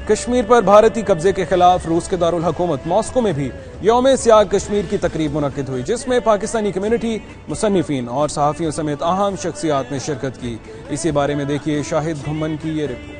کشمیر پر بھارتی قبضے کے خلاف روس کے دارالحکومت ماسکو میں بھی یوم سیاہ کشمیر کی تقریب منعقد ہوئی، جس میں پاکستانی کمیونٹی، مصنفین اور صحافیوں سمیت اہم شخصیات نے شرکت کی۔ اسی بارے میں دیکھیے شاہد گھمن کی یہ رپورٹ۔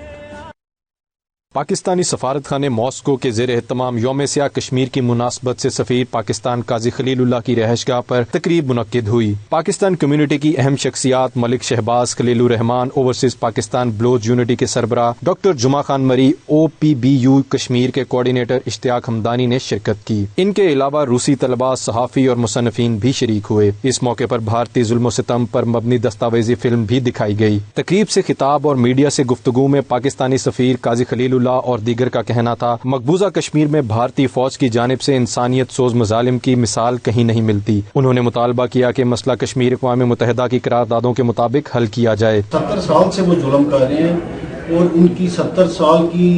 پاکستانی سفارت خانے ماسکو کے زیر اہتمام یوم سیاہ کشمیر کی مناسبت سے سفیر پاکستان قاضی خلیل اللہ کی رہائش گاہ پر تقریب منعقد ہوئی۔ پاکستان کمیونٹی کی اہم شخصیات ملک شہباز، خلیل الرحمان، اوورسیز پاکستان بلوچ یونٹی کے سربراہ ڈاکٹر جمعہ خان مری، OPBU کشمیر کے کوارڈینیٹر اشتیاق حمدانی نے شرکت کی۔ ان کے علاوہ روسی طلباء، صحافی اور مصنفین بھی شریک ہوئے۔ اس موقع پر بھارتی ظلم و ستم پر مبنی دستاویزی فلم بھی دکھائی گئی۔ تقریب سے خطاب اور میڈیا سے گفتگو میں پاکستانی سفیر قاضی خلیل اللہ اور دیگر کا کہنا تھا، مقبوضہ کشمیر میں بھارتی فوج کی جانب سے انسانیت سوز مظالم کی مثال کہیں نہیں ملتی۔ انہوں نے مطالبہ کیا کہ مسئلہ کشمیر اقوام متحدہ کی قراردادوں کے مطابق حل کیا جائے۔ 70 سال سے وہ ظلم کر رہے ہیں اور ان کی 70 سال کی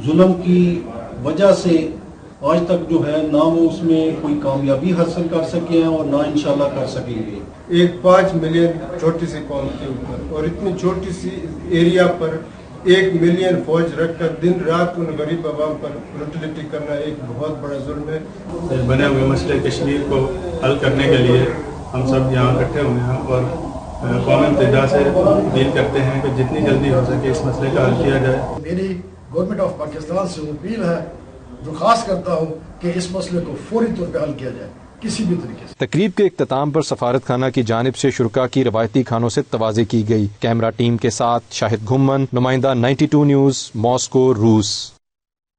ظلم کی وجہ سے آج تک جو ہے نہ وہ اس میں کوئی کامیابی حاصل کر سکے ہیں اور نہ انشاءاللہ کر سکیں گے۔ ایک 5 ملین چھوٹی سی قوم کے اوپر اور اتنی چھوٹی سی ایریا پر 1 ملین فوج رکھ کر دن رات ان غریب عوام پر بروٹیلٹی کرنا ایک بہت بڑا ظلم ہے۔ بنے ہوئے مسئلے کشمیر کو حل کرنے کے لیے ہم سب یہاں اکٹھے ہوئے ہیں اور قومی متحدہ سے اپیل کرتے ہیں کہ جتنی جلدی ہو سکے اس مسئلے کا حل کیا جائے۔ میری گورنمنٹ آف پاکستان سے اپیل ہے، درخواست کرتا ہوں کہ اس مسئلے کو فوری طور پہ حل کیا جائے کسی بھی طریقے سے۔ تقریب کے اختتام پر سفارت خانہ کی جانب سے شرکاء کی روایتی کھانوں سے توازی کی گئی۔ کیمرہ ٹیم کے ساتھ شاہد گھمن، نمائندہ 92 نیوز، ماسکو، روس۔